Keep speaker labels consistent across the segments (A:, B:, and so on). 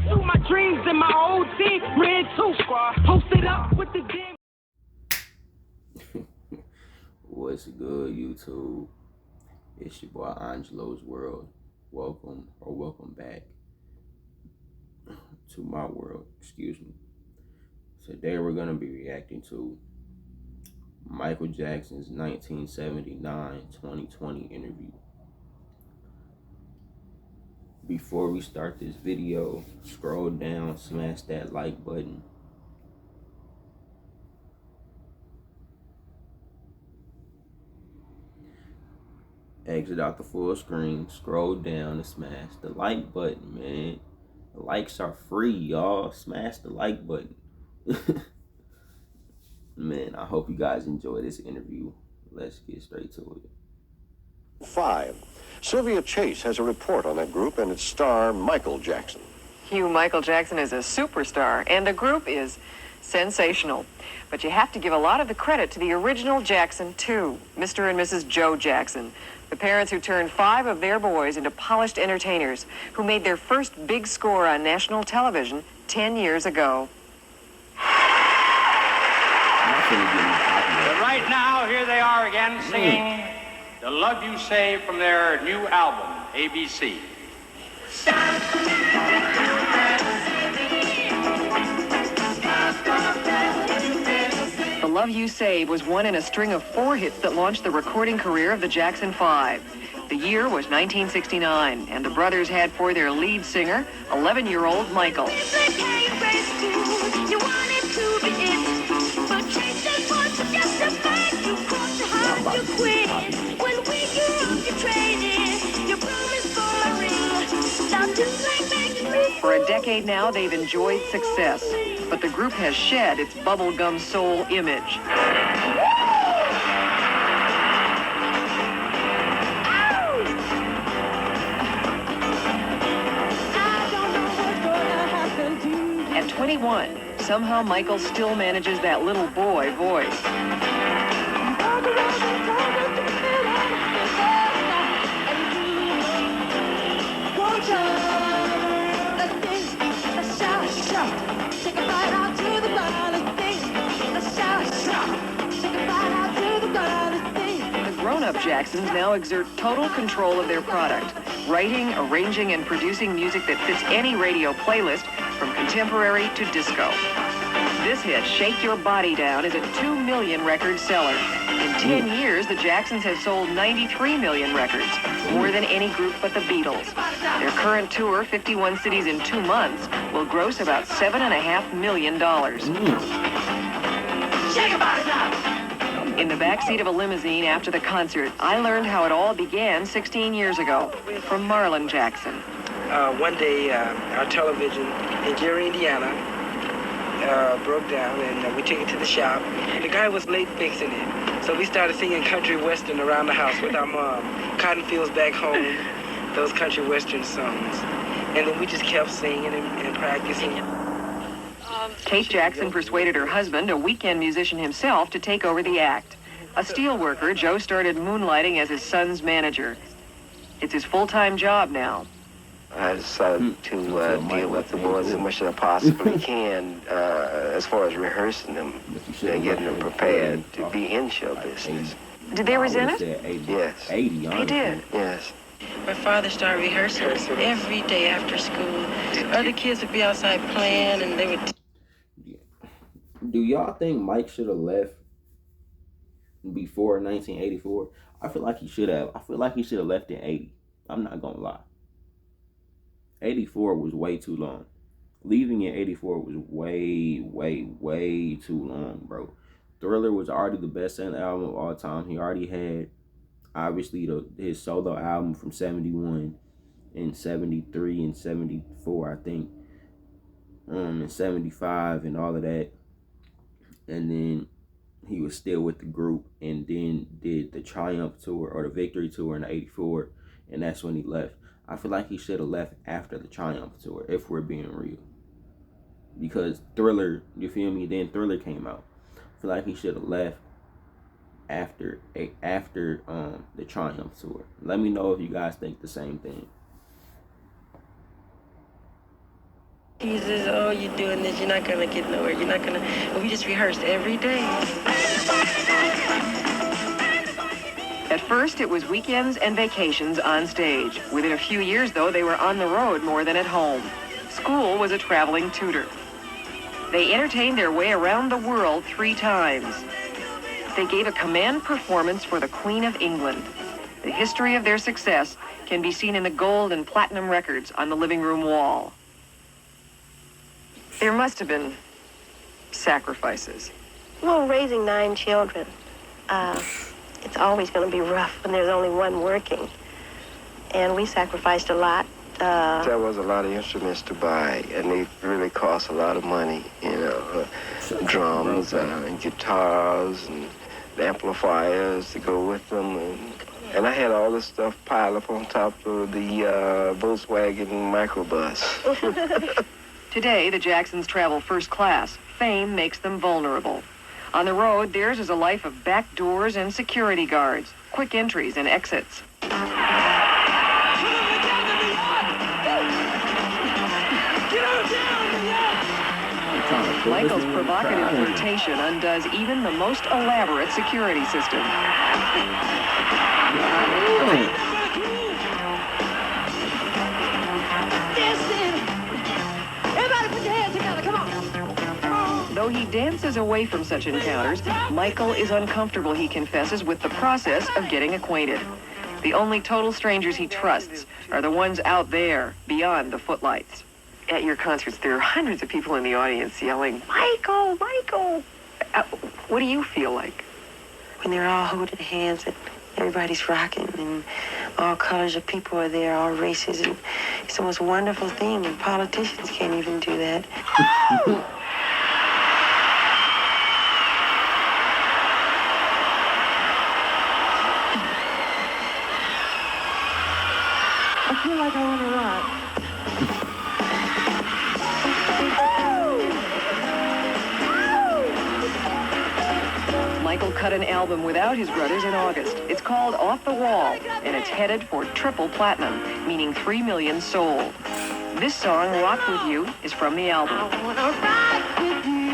A: Through my dreams and my old team ran too far. Posted up with the damn.
B: What's good, YouTube? It's your boy Angelo's World. Welcome back to my world. Excuse me. Today we're gonna be reacting to Michael Jackson's 1979-2020 interview. Before we start this video, scroll down, smash that like button. Exit out the full screen, scroll down and smash the like button, man. The likes are free, y'all. Smash the like button. Man, I hope you guys enjoy this interview. Let's get straight to it.
C: 5. Sylvia Chase has a report on that group and its star, Michael Jackson.
D: Michael Jackson is a superstar, and the group is sensational. But you have to give a lot of the credit to the original Jackson, too, Mr. and Mrs. Joe Jackson, the parents who turned 5 of their boys into polished entertainers who made their first big score on national television 10 years ago.
E: But right now, here they are again singing The Love You Say from their new album, ABC.
D: The Love You Save was one in a string of 4 hits that launched the recording career of the Jackson 5. The year was 1969, and the brothers had for their lead singer 11-year-old Michael. For a decade now, they've enjoyed success, but the group has shed its bubblegum soul image. At 21, somehow Michael still manages that little boy voice. The grown-up Jacksons now exert total control of their product, writing, arranging, and producing music that fits any radio playlist, from contemporary to disco. This hit, Shake Your Body Down, is a 2 million record seller. In 10 years, the Jacksons have sold 93 million records, more than any group but the Beatles. Their current tour, 51 cities in 2 months, will gross about $7.5 million.
A: Shake your body down.
D: In the backseat of a limousine after the concert, I learned how it all began 16 years ago from Marlon Jackson.
F: One day, our television in Gary, Indiana, broke down, and we took it to the shop. The guy was late fixing it, so we started singing country western around the house with our mom. Cotton Fields Back Home, those country western songs. And then we just kept singing and practicing.
D: Kate Jackson persuaded her husband, a weekend musician himself, to take over the act. A steel worker, Joe started moonlighting as his son's manager. It's his full-time job now.
G: I decided to deal with the boys as much as I possibly can as far as rehearsing them and getting them prepared to be in show business.
D: Did they resent it?
G: Yes.
D: They did.
G: Yes.
H: My father started rehearsing every day after school. Other kids would be outside playing, and they would...
B: Do y'all think Mike should have left before 1984? I feel like he should have. I feel like he should have left in 80. I'm not gonna lie. 84 was way too long. Leaving in 84 was way too long, bro. Thriller was already the best-selling album of all time. He already had, obviously, his solo album from 71 and 73 and 74, I think. And 75 and all of that. And then he was still with the group and then did the Triumph Tour or the Victory Tour in 84. And that's when he left. I feel like he should have left after the Triumph Tour, if we're being real. Because Thriller, you feel me? Then Thriller came out. I feel like he should have left after the Triumph Tour. Let me know if you guys think the same thing.
H: Jesus, oh, you're doing this, you're not gonna get nowhere, you're not gonna, and we just rehearsed every day.
D: At first, it was weekends and vacations on stage. Within a few years, though, they were on the road more than at home. School was a traveling tutor. They entertained their way around the world 3 times. They gave a command performance for the Queen of England. The history of their success can be seen in the gold and platinum records on the living room wall. There must have been sacrifices.
I: Well, raising 9 children, it's always going to be rough when there's only one working. And we sacrificed a lot.
G: There was a lot of instruments to buy, and they really cost a lot of money, you know, drums and guitars and amplifiers to go with them. And I had all this stuff piled up on top of the Volkswagen microbus.
D: Today, the Jacksons travel first class. Fame makes them vulnerable. On the road, theirs is a life of back doors and security guards, quick entries and exits. Michael's provocative flirtation undoes even the most elaborate security system.
A: Everybody put your hands together, come on.
D: Though he dances away from such encounters, Michael is uncomfortable, he confesses, with the process of getting acquainted. The only total strangers he trusts are the ones out there, beyond the footlights. At your concerts, there are hundreds of people in the audience yelling, "Michael, Michael!" What do you feel like?
H: When they're all holding hands and everybody's rocking and all colors of people are there, all races, and it's the most wonderful thing, and politicians can't even do that.
A: I feel like I want to rock.
D: Michael cut an album without his brothers in August. It's called Off the Wall, and it's headed for triple platinum, meaning 3 million sold. This song, Rock With You, is from the album.
A: I wanna rock with you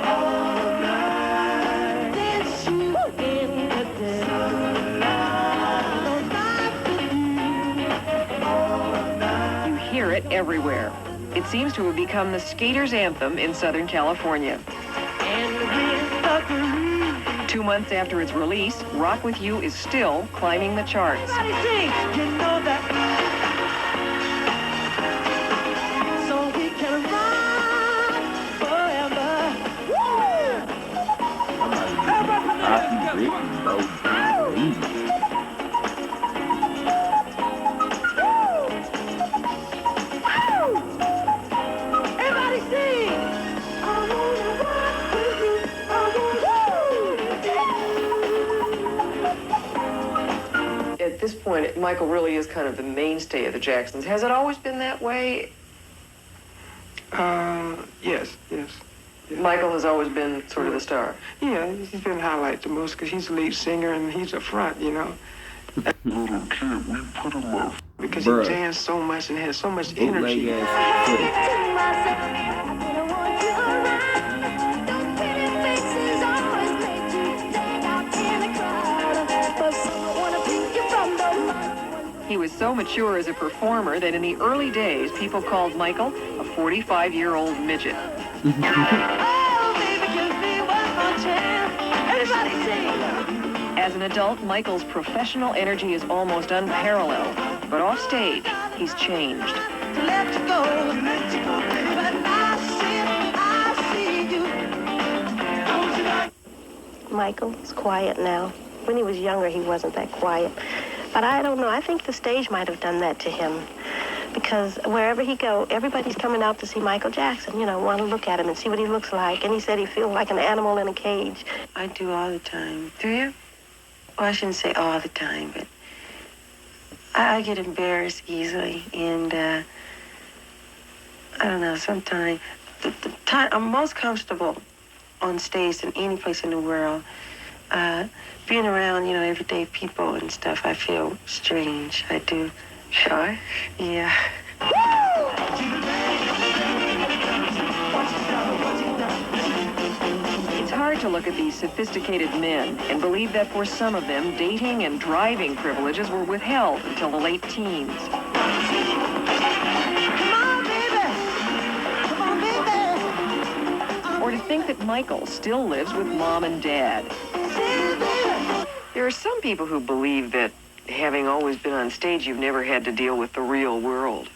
A: all night. Dance you in the desert.
D: You hear it everywhere. It seems to have become the skater's anthem in Southern California.
A: And with the groove.
D: 2 months after its release, Rock With You is still climbing the charts.
A: Everybody sing, you know that. So we can rock forever. Everybody sing. I wanna rock with you. I wanna.
D: At this point, Michael really is kind of the mainstay of the Jacksons. Has it always been that way?
F: Yes.
D: Michael has always been sort of the star.
F: Yeah, he's been highlighted the most because he's the lead singer and he's up front, you know. Little kid, we put him up. Because he danced so much and had so much energy.
D: He was so mature as a performer that in the early days, people called Michael a 45-year-old midget.
A: Oh, baby, give me one more chance. Everybody sing.
D: As an adult, Michael's professional energy is almost unparalleled. But off stage, he's changed.
A: To let you go. But I see you.
I: Michael's quiet now. When he was younger, he wasn't that quiet. But I don't know. I think the stage might have done that to him. Because wherever he go, everybody's coming out to see Michael Jackson, you know, want to look at him and see what he looks like. And he said he feels like an animal in a cage.
H: I do all the time.
D: Do you?
H: Well, I shouldn't say all the time, but I get embarrassed easily. And I don't know, sometimes the time I'm most comfortable on stage than any place in the world. Being around, you know, everyday people and stuff, I feel strange. I do.
D: Shy?
H: Yeah.
A: Woo!
D: to look at these sophisticated men and believe that for some of them, dating and driving privileges were withheld until the late teens. Or to think that Michael still lives with mom and dad. There are some people who believe that having always been on stage, you've never had to deal with the real world.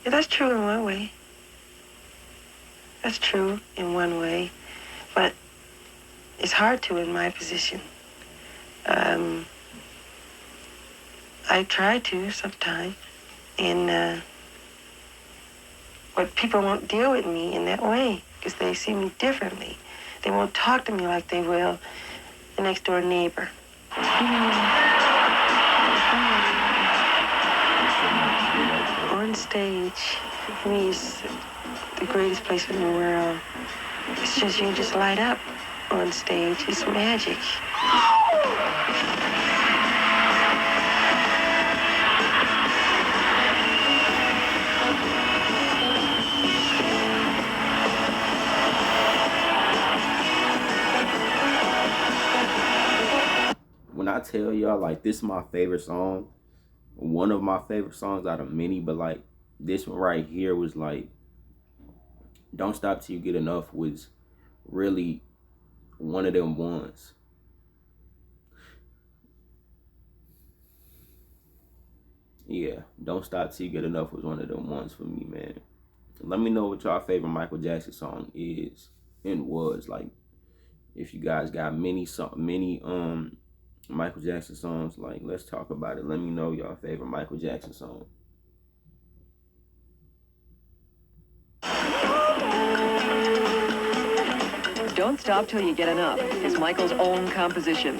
H: Yeah, that's true in one way. That's true in one way. But it's hard to in my position. I try to sometimes. And but people won't deal with me in that way because they see me differently. They won't talk to me like they will the next door neighbor. On stage, for me, is the greatest place in the world. It's just, you just light up on stage. It's magic.
B: When I tell y'all, like, this is my favorite song, one of my favorite songs out of many, but like this one right here was like, Don't Stop Till You Get Enough was really one of them ones. Yeah, Don't Stop Till You Get Enough was one of them ones for me, man. Let me know what y'all favorite Michael Jackson song is and was. Like, if you guys got many Michael Jackson songs, like, let's talk about it. Let me know y'all favorite Michael Jackson song.
D: Don't Stop Till You Get Enough is Michael's own composition.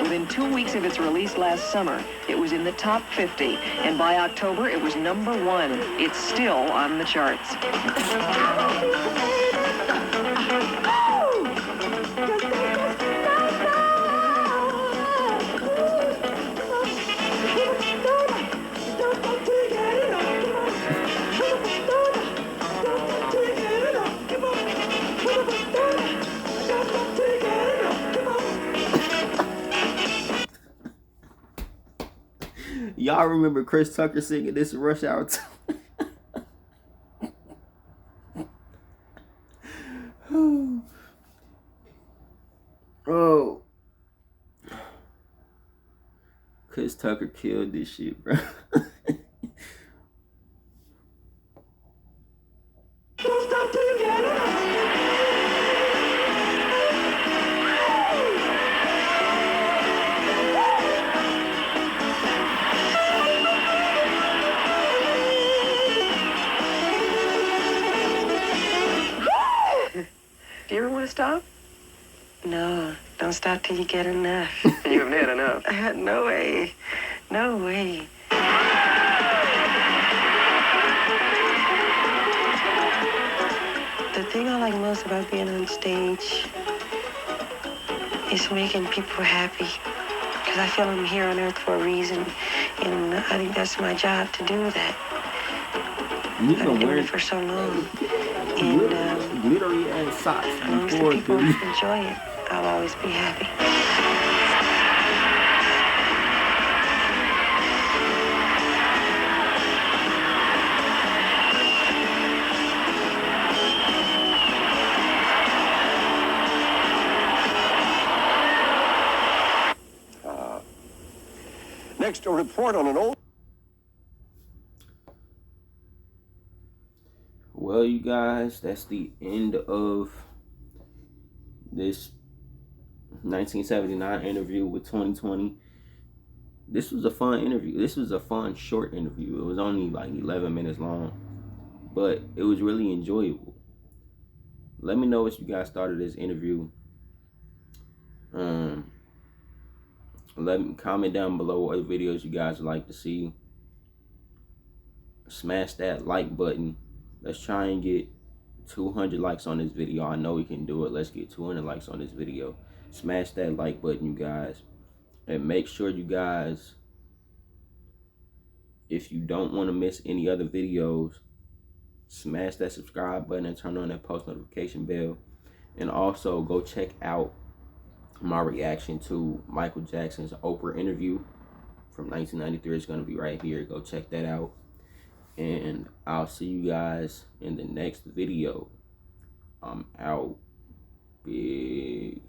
D: Within 2 weeks of its release last summer, it was in the top 50, and by October, it was #1. It's still on the charts.
B: Y'all remember Chris Tucker singing this in Rush Hour 2? Oh. Chris Tucker killed this shit, bro.
A: Don't stop till you get enough.
D: Do you ever want to stop?
H: No, don't stop till you get enough.
D: You haven't had enough.
H: No way. No way. The thing I like most about being on stage is making people happy. Because I feel I'm here on earth for a reason. And I think that's my job to do that. I've been doing it for so long. And
B: glittery ass socks.
H: as long as the people enjoy it, I'll always be happy.
C: Next, a report on an old...
B: Well, you guys, that's the end of this 1979 interview with 2020. This was a fun interview. This was a fun, short interview. It was only like 11 minutes long, but it was really enjoyable. Let me know what you guys thought of this interview. Let me comment down below what videos you guys would like to see. Smash that like button. Let's try and get 200 likes on this video. I know we can do it. Let's get 200 likes on this video. Smash that like button, you guys. And make sure you guys If you don't want to miss any other videos, smash that subscribe button and turn on that post notification bell. And also go check out my reaction to Michael Jackson's Oprah interview from 1993. It's going to be right here. Go check that out. And I'll see you guys in the next video. I'm out. Peace.